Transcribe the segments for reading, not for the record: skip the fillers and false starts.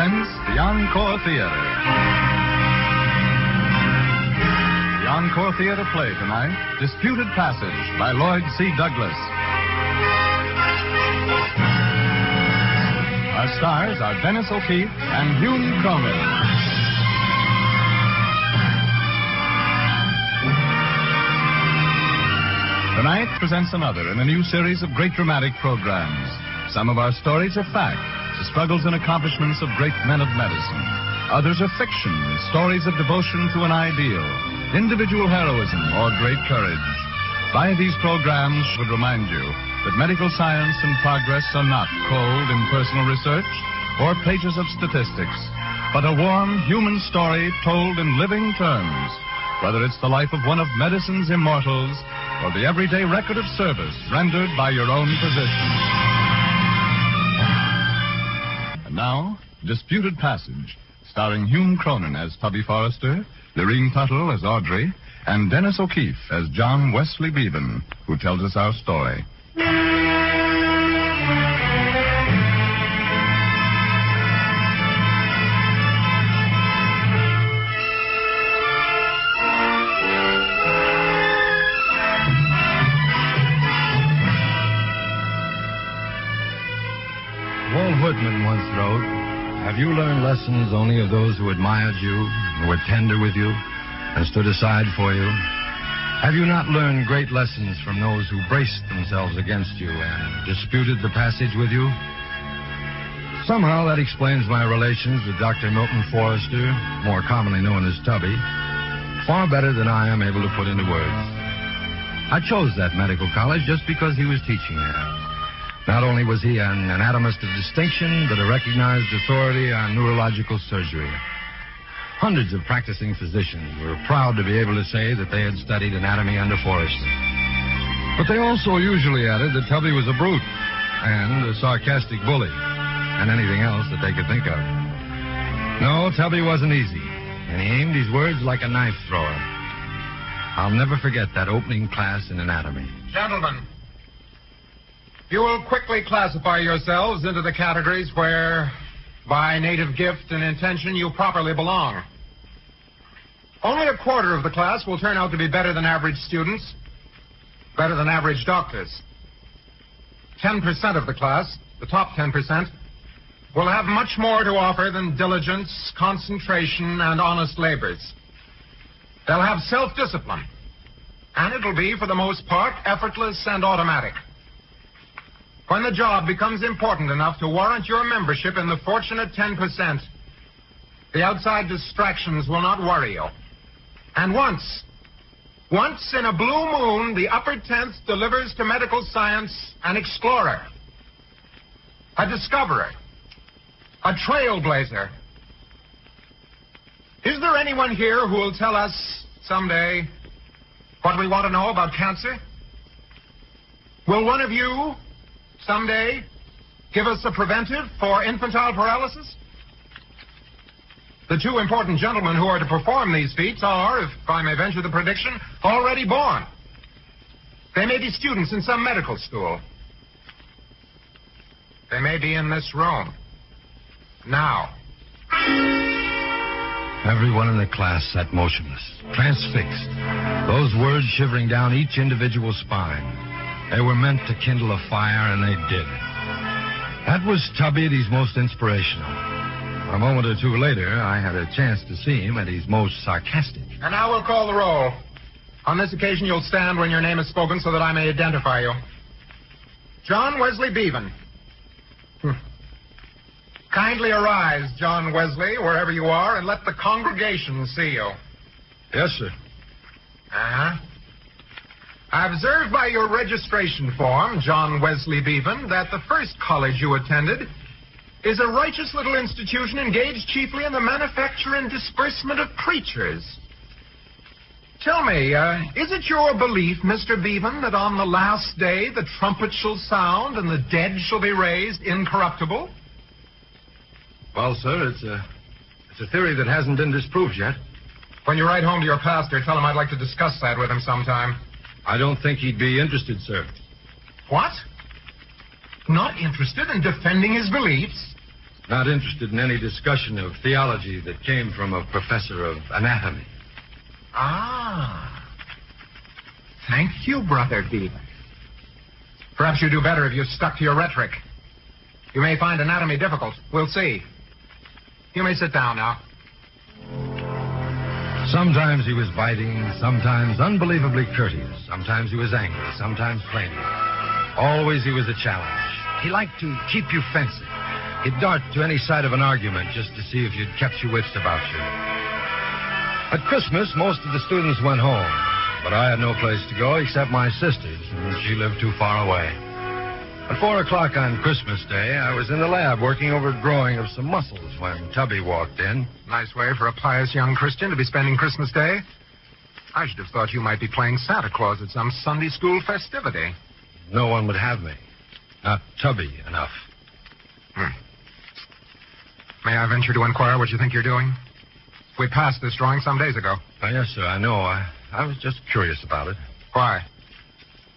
presents the Encore Theater. The Encore Theater play tonight, Disputed Passage by Lloyd C. Douglas. Our stars are Dennis O'Keefe and Hume Cronin. Tonight presents another in a new series of great dramatic programs. Some of our stories are fact, the struggles and accomplishments of great men of medicine. Others are fiction, stories of devotion to an ideal, individual heroism, or great courage. By these programs would remind you that medical science and progress are not cold, impersonal research or pages of statistics, but a warm human story told in living terms, whether it's the life of one of medicine's immortals or the everyday record of service rendered by your own physician. And now, Disputed Passage, starring Hume Cronin as Tubby Forrester, Lorene Tuttle as Audrey, and Dennis O'Keefe as John Wesley Beavan, who tells us our story. Walt Whitman once wrote, "Have you learned lessons only of those who admired you, who were tender with you, and stood aside for you? Have you not learned great lessons from those who braced themselves against you and disputed the passage with you?" Somehow that explains my relations with Dr. Milton Forrester, more commonly known as Tubby, far better than I am able to put into words. I chose that medical college just because he was teaching there. Not only was he an anatomist of distinction, but a recognized authority on neurological surgery. Hundreds of practicing physicians were proud to be able to say that they had studied anatomy under Forrester. But they also usually added that Tubby was a brute and a sarcastic bully and anything else that they could think of. No, Tubby wasn't easy, and he aimed his words like a knife thrower. I'll never forget that opening class in anatomy. Gentlemen, you will quickly classify yourselves into the categories where, by native gift and intention, you properly belong. Only a quarter of the class will turn out to be better than average students, better than average doctors. 10% of the class, the top 10%, will have much more to offer than diligence, concentration, and honest labors. They'll have self-discipline, and it'll be, for the most part, effortless and automatic. When the job becomes important enough to warrant your membership in the fortunate 10%, the outside distractions will not worry you. And once in a blue moon, the upper 10th delivers to medical science an explorer, a discoverer, a trailblazer. Is there anyone here who will tell us someday what we want to know about cancer? Will one of you someday give us a preventive for infantile paralysis? The two important gentlemen who are to perform these feats are, if I may venture the prediction, already born. They may be students in some medical school. They may be in this room now. Everyone in the class sat motionless, transfixed, those words shivering down each individual spine. They were meant to kindle a fire, and they did. That was Tubby at his most inspirational. A moment or two later, I had a chance to see him at his most sarcastic. And now we'll call the roll. On this occasion, you'll stand when your name is spoken so that I may identify you. John Wesley Beavan. Kindly arise, John Wesley, wherever you are, and let the congregation see you. Yes, sir. Uh-huh. I observed by your registration form, John Wesley Beavan, that the first college you attended is a righteous little institution engaged chiefly in the manufacture and disbursement of preachers. Tell me, is it your belief, Mr. Beavan, that on the last day the trumpet shall sound and the dead shall be raised incorruptible? Well, sir, it's a theory that hasn't been disproved yet. When you write home to your pastor, tell him I'd like to discuss that with him sometime. I don't think he'd be interested, sir. What? Not interested in defending his beliefs? Not interested in any discussion of theology that came from a professor of anatomy. Ah. Thank you, Brother Beaver. Perhaps you'd do better if you stuck to your rhetoric. You may find anatomy difficult. We'll see. You may sit down now. Sometimes he was biting, sometimes unbelievably courteous. Sometimes he was angry, sometimes flaming. Always he was a challenge. He liked to keep you fencing. He'd dart to any side of an argument just to see if you'd kept your wits about you. At Christmas, most of the students went home, but I had no place to go except my sister's, and she lived too far away. At 4 o'clock on Christmas Day, I was in the lab working over a drawing of some mussels when Tubby walked in. Nice way for a pious young Christian to be spending Christmas Day. I should have thought you might be playing Santa Claus at some Sunday school festivity. No one would have me. Not Tubby enough. May I venture to inquire what you think you're doing? We passed this drawing some days ago. Yes, sir, I know. I was just curious about it. Why?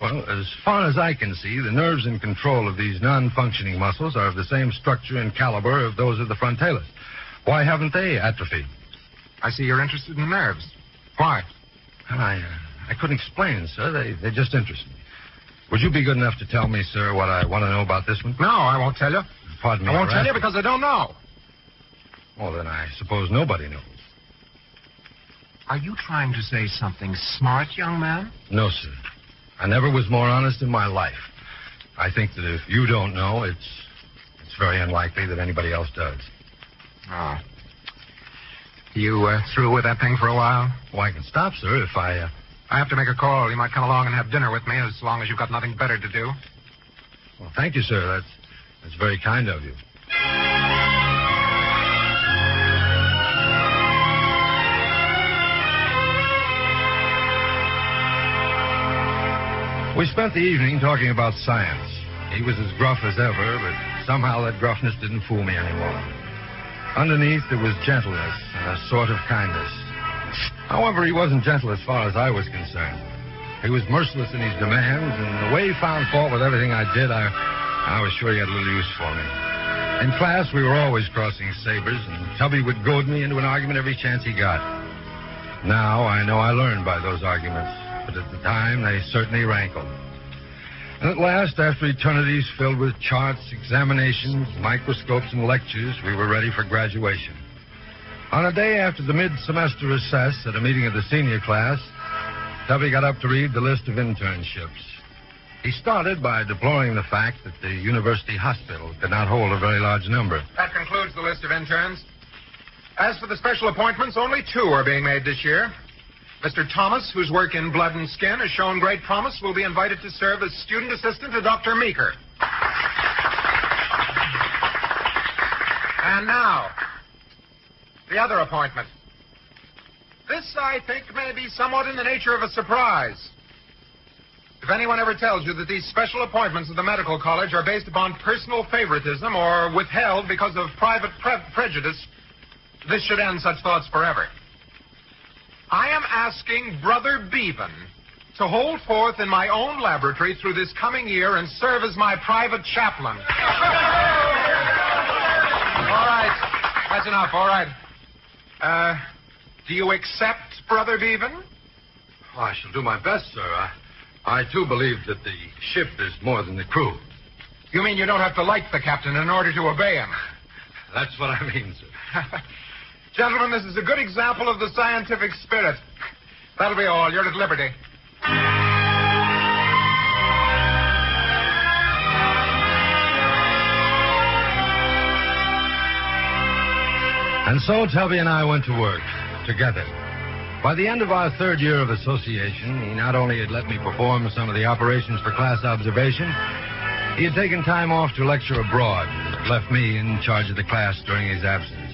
Well, as far as I can see, the nerves in control of these non-functioning muscles are of the same structure and caliber of those of the frontalis. Why haven't they atrophied? I see you're interested in nerves. Why? I couldn't explain, sir. They just interest me. Would you be good enough to tell me, sir, what I want to know about this one? No, I won't tell you. Pardon me. I won't tell you because I don't know. Well, then I suppose nobody knows. Are you trying to say something smart, young man? No, sir. I never was more honest in my life. I think that if you don't know, it's very unlikely that anybody else does. Oh. You through with that thing for a while? Well, I can stop, sir, if I have to make a call. You might come along and have dinner with me as long as you've got nothing better to do. Well, thank you, sir. That's very kind of you. We spent the evening talking about science. He was as gruff as ever, but somehow that gruffness didn't fool me anymore. Underneath, there was gentleness and a sort of kindness. However, he wasn't gentle as far as I was concerned. He was merciless in his demands, and the way he found fault with everything I did, I was sure he had a little use for me. In class, we were always crossing sabers, and Tubby would goad me into an argument every chance he got. Now, I know I learned by those arguments, but at the time, they certainly rankled. And at last, after eternities filled with charts, examinations, microscopes, and lectures, we were ready for graduation. On a day after the mid-semester recess at a meeting of the senior class, Tubby got up to read the list of internships. He started by deploring the fact that the university hospital could not hold a very large number. That concludes the list of interns. As for the special appointments, only 2 are being made this year. Mr. Thomas, whose work in blood and skin has shown great promise, will be invited to serve as student assistant to Dr. Meeker. And now, the other appointment. This, I think, may be somewhat in the nature of a surprise. If anyone ever tells you that these special appointments of the medical college are based upon personal favoritism or withheld because of private prejudice, this should end such thoughts forever. I am asking Brother Beaven to hold forth in my own laboratory through this coming year and serve as my private chaplain. All right. That's enough. All right. Do you accept, Brother Beaven? Oh, I shall do my best, sir. I too believe that the ship is more than the crew. You mean you don't have to like the captain in order to obey him? That's what I mean, sir. Gentlemen, this is a good example of the scientific spirit. That'll be all. You're at liberty. And so Tubby and I went to work together. By the end of our 3rd year of association, he not only had let me perform some of the operations for class observation, he had taken time off to lecture abroad and left me in charge of the class during his absence.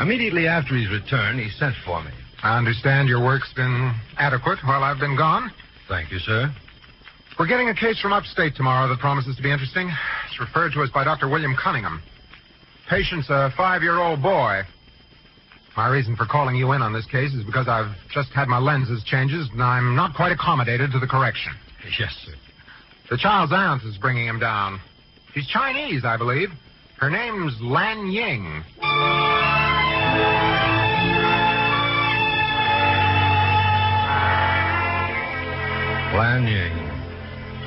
Immediately after his return, he sent for me. I understand your work's been adequate while I've been gone. Thank you, sir. We're getting a case from upstate tomorrow that promises to be interesting. It's referred to us by Dr. William Cunningham. Patient's a 5-year-old boy. My reason for calling you in on this case is because I've just had my lenses changed and I'm not quite accommodated to the correction. Yes, sir. The child's aunt is bringing him down. She's Chinese, I believe. Her name's Lan Ying. Lan Ying.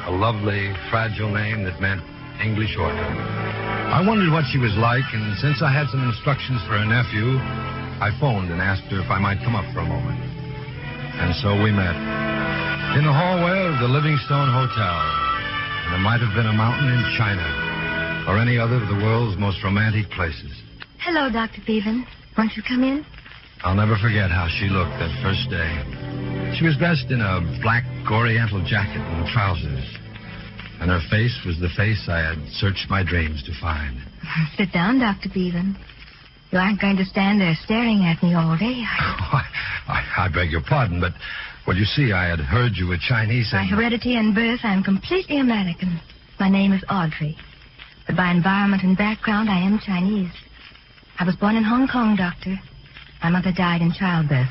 A lovely, fragile name that meant English orphan. I wondered what she was like, and since I had some instructions for her nephew, I phoned and asked her if I might come up for a moment. And so we met. In the hallway of the Livingstone Hotel. And it might have been a mountain in China. Or any other of the world's most romantic places. Hello, Dr. Bevan. Won't you come in? I'll never forget how she looked that first day. She was dressed in a black oriental jacket and trousers. And her face was the face I had searched my dreams to find. Sit down, Dr. Bevan. You aren't going to stand there staring at me all day, are you? I beg your pardon, but, well, you see, I had heard you were Chinese. By heredity and birth, I'm completely American. My name is Audrey. But by environment and background, I am Chinese. I was born in Hong Kong, Doctor. My mother died in childbirth.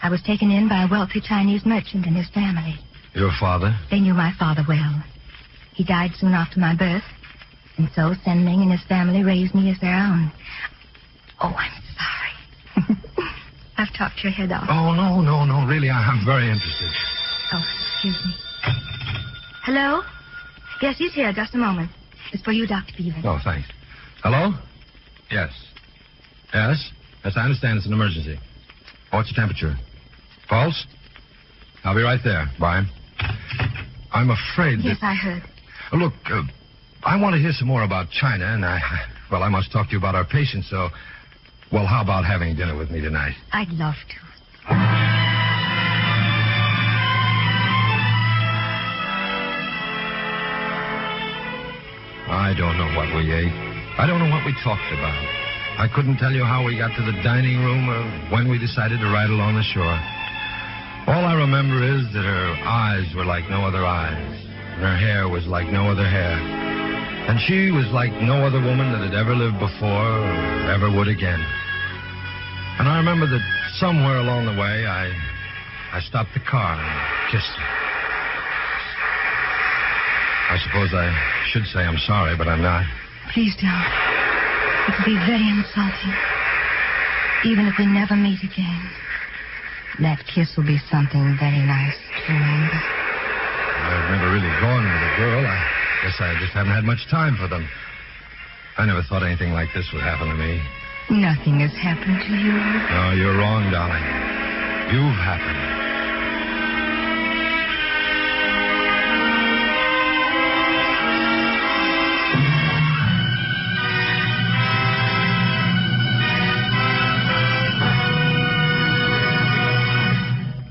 I was taken in by a wealthy Chinese merchant and his family. Your father? They knew my father well. He died soon after my birth, and so Sen Ming and his family raised me as their own. Oh, I'm sorry. I've talked your head off. Oh, no. Really, I'm very interested. Oh, excuse me. Hello? Yes, he's here. Just a moment. It's for you, Dr. Bevan. Oh, thanks. Hello? Yes. Yes, I understand it's an emergency. What's your temperature? Pulse? I'll be right there. Bye. I'm afraid that... Yes, I heard. Look, I want to hear some more about China, and I must talk to you about our patient, so... Well, how about having dinner with me tonight? I'd love to. I don't know what we ate. I don't know what we talked about. I couldn't tell you how we got to the dining room or when we decided to ride along the shore. All I remember is that her eyes were like no other eyes, and her hair was like no other hair. And she was like no other woman that had ever lived before or ever would again. And I remember that somewhere along the way, I stopped the car and kissed her. I suppose I should say I'm sorry, but I'm not. Please don't. It would be very insulting. Even if we never meet again. That kiss will be something very nice to remember. I've never really gone with a girl. I guess I just haven't had much time for them. I never thought anything like this would happen to me. Nothing has happened to you. No, you're wrong, darling. You've happened.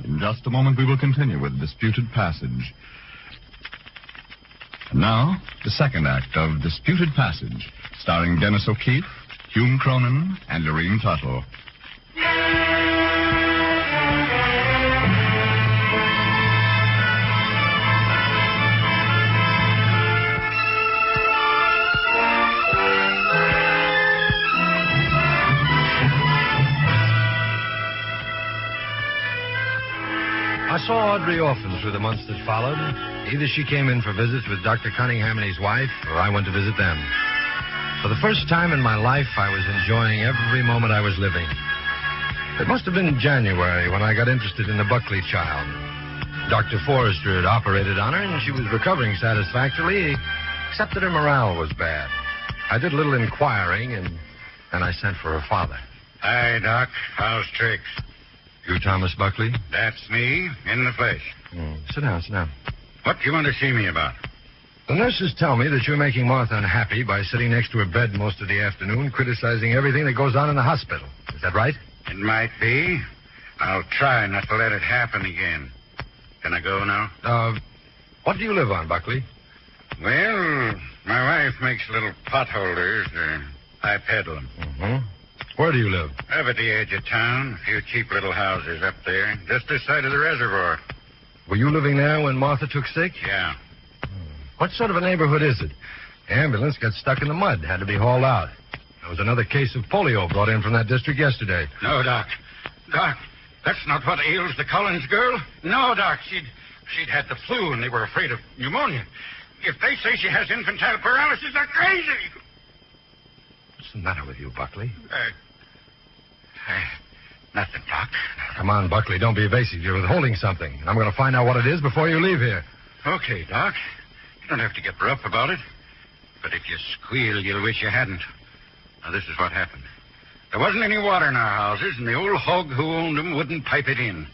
In just a moment, we will continue with Disputed Passage. And now, the second act of Disputed Passage, starring Dennis O'Keefe, Hume Cronin, and Lorene Tuttle. I saw Audrey often through the months that followed. Either she came in for visits with Dr. Cunningham and his wife, or I went to visit them. For the first time in my life, I was enjoying every moment I was living. It must have been January when I got interested in the Buckley child. Dr. Forrester had operated on her, and she was recovering satisfactorily, except that her morale was bad. I did a little inquiring, and I sent for her father. Hi, Doc. How's tricks? You Thomas Buckley? That's me, in the flesh. Sit down. What do you want to see me about? The nurses tell me that you're making Martha unhappy by sitting next to her bed most of the afternoon, criticizing everything that goes on in the hospital. Is that right? It might be. I'll try not to let it happen again. Can I go now? What do you live on, Buckley? Well, my wife makes little pot holders. I peddle them. Mm-hmm. Where do you live? Up at the edge of town. A few cheap little houses up there, just this side of the reservoir. Were you living there when Martha took sick? Yeah. What sort of a neighborhood is it? The ambulance got stuck in the mud, had to be hauled out. There was another case of polio brought in from that district yesterday. No, Doc. Doc, that's not what ails the Collins girl. No, Doc, she'd had the flu and they were afraid of pneumonia. If they say she has infantile paralysis, they're crazy. the matter with you, Buckley? Nothing, Doc. Come on, Buckley, don't be evasive. You're withholding something. I'm going to find out what it is before you leave here. Okay, Doc. You don't have to get rough about it. But if you squeal, you'll wish you hadn't. Now, this is what happened. There wasn't any water in our houses, and the old hog who owned them wouldn't pipe it in.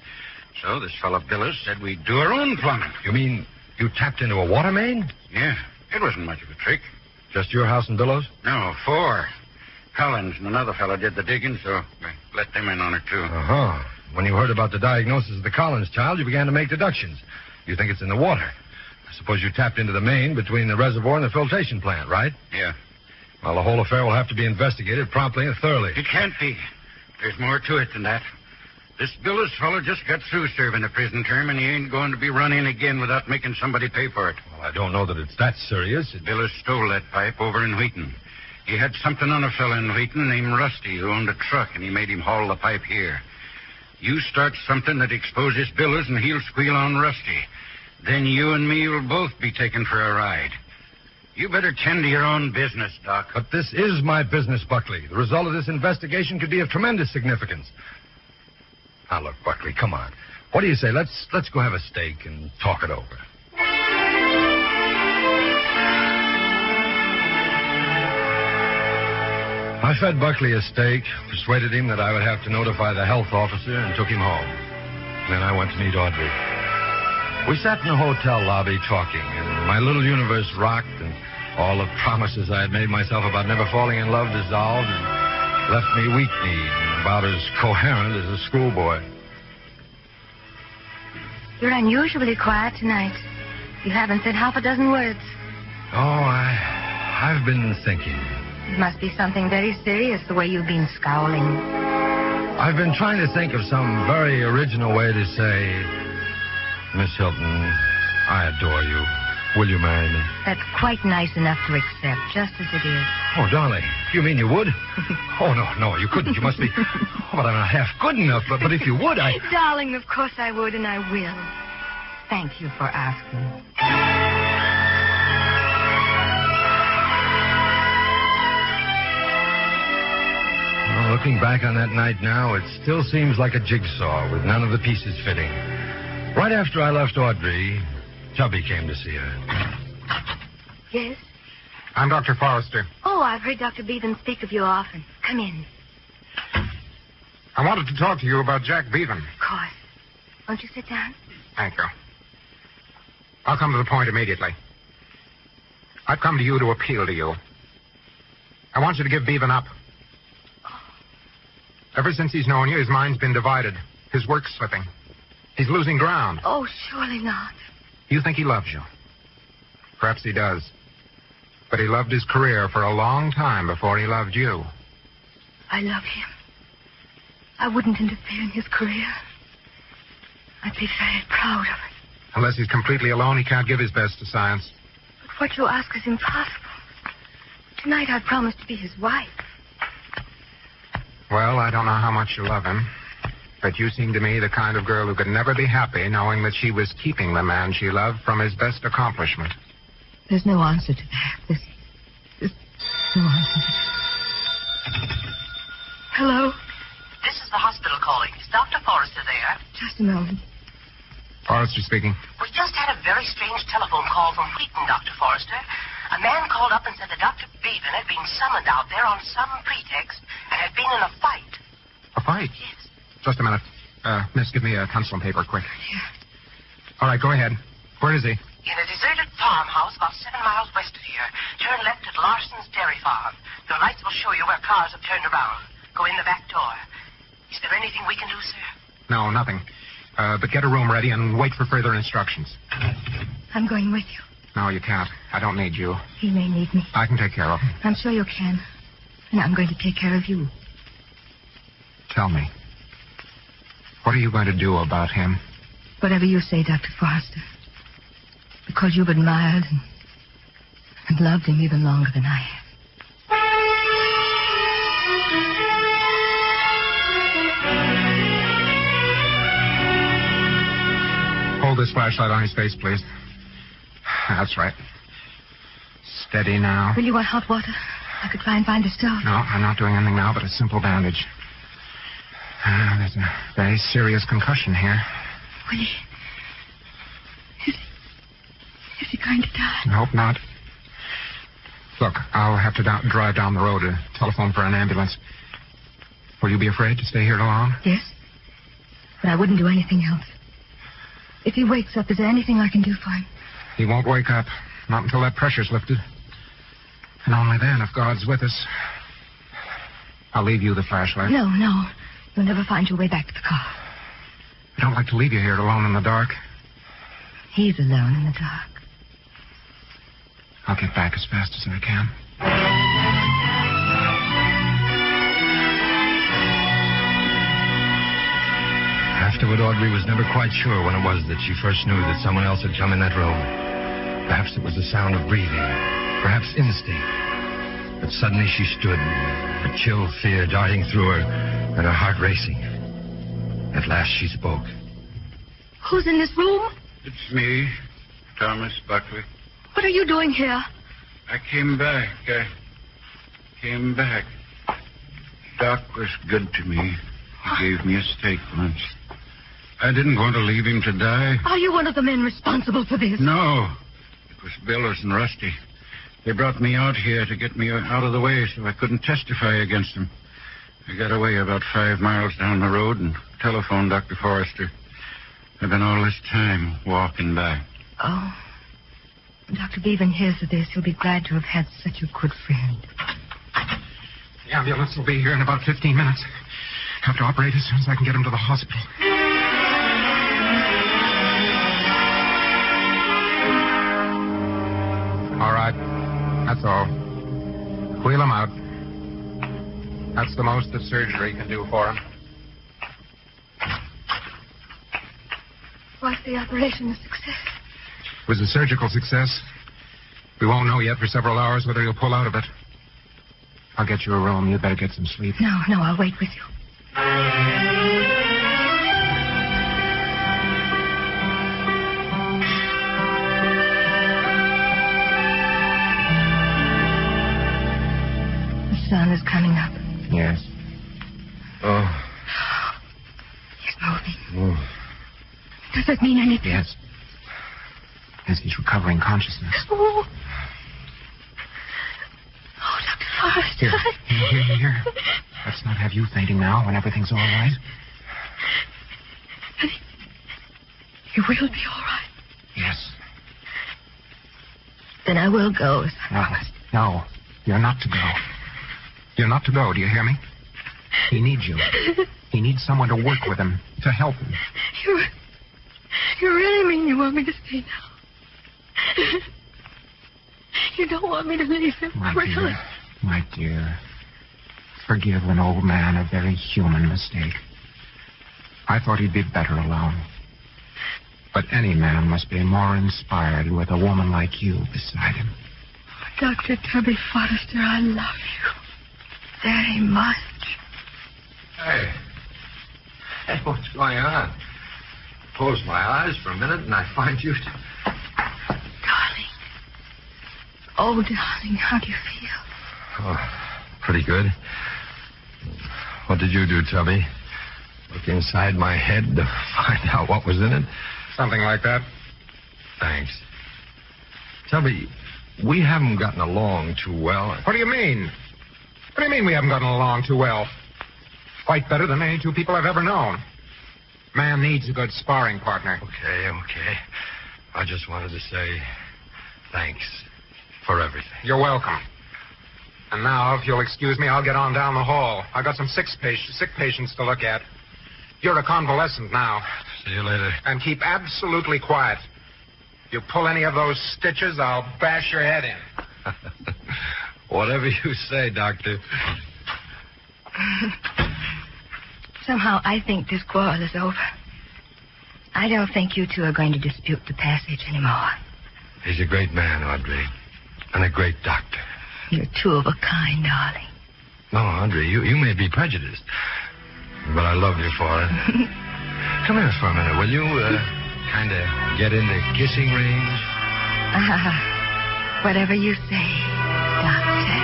So this fellow Billis said we'd do our own plumbing. You mean you tapped into a water main? Yeah, it wasn't much of a trick. Just your house and Billows? No, 4. Collins and another fellow did the digging, so we let them in on it, too. Uh-huh. When you heard about the diagnosis of the Collins child, you began to make deductions. You think it's in the water. I suppose you tapped into the main between the reservoir and the filtration plant, right? Yeah. Well, the whole affair will have to be investigated promptly and thoroughly. It can't be. There's more to it than that. This Billis fellow just got through serving a prison term, and he ain't going to be run in again without making somebody pay for it. Well, I don't know that it's that serious. Billis stole that pipe over in Wheaton. He had something on a fella in Wheaton named Rusty who owned a truck, and he made him haul the pipe here. You start something that exposes Billis, and he'll squeal on Rusty. Then you and me will both be taken for a ride. You better tend to your own business, Doc. But this is my business, Buckley. The result of this investigation could be of tremendous significance. Now, look, Buckley, come on. What do you say? Let's go have a steak and talk it over. I fed Buckley a steak, persuaded him that I would have to notify the health officer, and took him home. Then I went to meet Audrey. We sat in the hotel lobby talking, and my little universe rocked, and all the promises I had made myself about never falling in love dissolved and left me weak-kneed and about as coherent as a schoolboy. You're unusually quiet tonight. You haven't said half a dozen words. Oh, I've been thinking. It must be something very serious, the way you've been scowling. I've been trying to think of some very original way to say, Miss Hilton, I adore you. Will you marry me? That's quite nice enough to accept, just as it is. Oh, darling, you mean you would? Oh, no, you couldn't. You must be... Oh, but I'm not half good enough. But if you would, I... Darling, of course I would, and I will. Thank you for asking. Well, looking back on that night now, it still seems like a jigsaw with none of the pieces fitting. Right after I left Audrey, Tubby came to see her. Yes? I'm Dr. Forrester. Oh, I've heard Dr. Bevan speak of you often. Come in. I wanted to talk to you about Jack Bevan. Of course. Won't you sit down? Thank you. I'll come to the point immediately. I've come to you to appeal to you. I want you to give Bevan up. Ever since he's known you, his mind's been divided. His work's slipping. He's losing ground. Oh, surely not. You think he loves you. Perhaps he does. But he loved his career for a long time before he loved you. I love him. I wouldn't interfere in his career. I'd be very proud of it. Unless he's completely alone, he can't give his best to science. But what you ask is impossible. Tonight I promised to be his wife. Well, I don't know how much you love him, but you seem to me the kind of girl who could never be happy knowing that she was keeping the man she loved from his best accomplishment. There's no answer to that. There's no answer to that. Hello? This is the hospital calling. Is Dr. Forrester there? Just a moment. Forrester speaking. We just had a very strange telephone call from Wheaton, Dr. Forrester. A man called up and said that Dr. Bevan had been summoned out there on some pretext and had been in a fight. A fight? Yes. Just a minute. Miss, give me a pencil and paper, quick. Here. All right, go ahead. Where is he? In a deserted farmhouse about 7 miles west of here. Turn left at Larson's Dairy Farm. Your lights will show you where cars have turned around. Go in the back door. Is there anything we can do, sir? No, nothing. But get a room ready and wait for further instructions. I'm going with you. No, you can't. I don't need you. He may need me. I can take care of him. I'm sure you can. And I'm going to take care of you. Tell me. What are you going to do about him? Whatever you say, Dr. Forrester. Because you've admired and loved him even longer than I have. Hold this flashlight on his face, please. That's right. Steady now. Will you want hot water? I could try and find a stove. No, I'm not doing anything now but a simple bandage. There's a very serious concussion here. Willie. Is he going to die? I hope not. Look, I'll have to drive down the road to telephone for an ambulance. Will you be afraid to stay here alone? Yes. But I wouldn't do anything else. If he wakes up, is there anything I can do for him? He won't wake up. Not until that pressure's lifted. And only then, if God's with us. I'll leave you the flashlight. No. You'll never find your way back to the car. I don't like to leave you here alone in the dark. He's alone in the dark. I'll get back as fast as I can. Afterward, Audrey was never quite sure when it was that she first knew that someone else had come in that room. Perhaps it was the sound of breathing. Perhaps instinct. But suddenly she stood, a chill fear darting through her and her heart racing. At last she spoke. Who's in this room? It's me, Thomas Buckley. What are you doing here? I came back. Doc was good to me. He gave me a steak lunch. I didn't want to leave him to die. Are you one of the men responsible for this? No. It was Billers and Rusty. They brought me out here to get me out of the way so I couldn't testify against them. I got away about 5 miles down the road and telephoned Dr. Forrester. I've been all this time walking back. Oh. When Dr. Bevan hears of this, he'll be glad to have had such a good friend. The ambulance will be here in about 15 minutes. Have to operate as soon as I can get him to the hospital. All right. That's all. Wheel him out. That's the most that surgery can do for him. Was the operation a success? It was a surgical success. We won't know yet for several hours whether he'll pull out of it. I'll get you a room. You'd better get some sleep. No, I'll wait with you. The sun is coming up. Yes. Oh. He's moving. Oh. Does it mean anything? Yes. As he's recovering consciousness. Oh, Dr. Forrester. Here. Let's not have you fainting now when everything's all right. You will be all right. Yes. Then I will go as I promised. No. You're not to go. You're not to go, do you hear me? He needs you. He needs someone to work with him, to help him. You really mean you want me to stay now? You don't want me to leave him, really? My dear. Forgive an old man a very human mistake. I thought he'd be better alone. But any man must be more inspired with a woman like you beside him. Dr. Tubby Forrester, I love you very much. Hey, what's going on? Close my eyes for a minute and I find you... Darling. Oh, darling, how do you feel? Oh, pretty good. What did you do, Tubby? Look inside my head to find out what was in it? Something like that. Thanks. Tubby, we haven't gotten along too well. What do you mean? What do you mean we haven't gotten along too well? Quite better than any two people I've ever known. Man needs a good sparring partner. Okay. I just wanted to say thanks for everything. You're welcome. And now, if you'll excuse me, I'll get on down the hall. I've got some sick patients to look at. You're a convalescent now. See you later. And keep absolutely quiet. You pull any of those stitches, I'll bash your head in. Whatever you say, Doctor. Somehow I think this quarrel is over. I don't think you two are going to dispute the passage anymore. He's a great man, Audrey. And a great doctor. You're two of a kind, darling. No, Audrey, you may be prejudiced. But I love you for it. Come here for a minute, will you? Kind of get in the kissing range? Whatever you say, Doctor.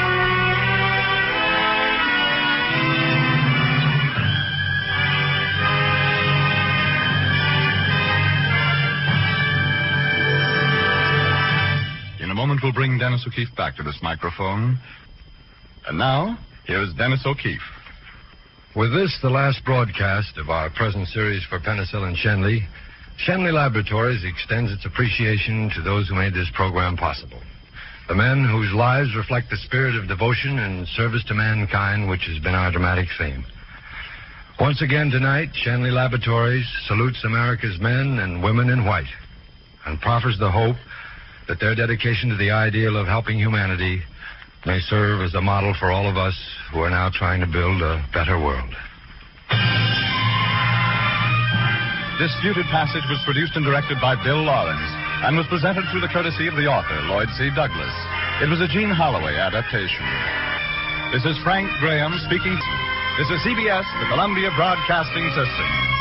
will bring Dennis O'Keefe back to this microphone. And now, here's Dennis O'Keefe. With this, the last broadcast of our present series for Penicillin Shenley, Shenley Laboratories extends its appreciation to those who made this program possible. The men whose lives reflect the spirit of devotion and service to mankind, which has been our dramatic theme. Once again tonight, Shenley Laboratories salutes America's men and women in white and proffers the hope that their dedication to the ideal of helping humanity may serve as a model for all of us who are now trying to build a better world. Disputed Passage was produced and directed by Bill Lawrence and was presented through the courtesy of the author, Lloyd C. Douglas. It was a Gene Holloway adaptation. This is Frank Graham speaking. This is CBS, the Columbia Broadcasting System.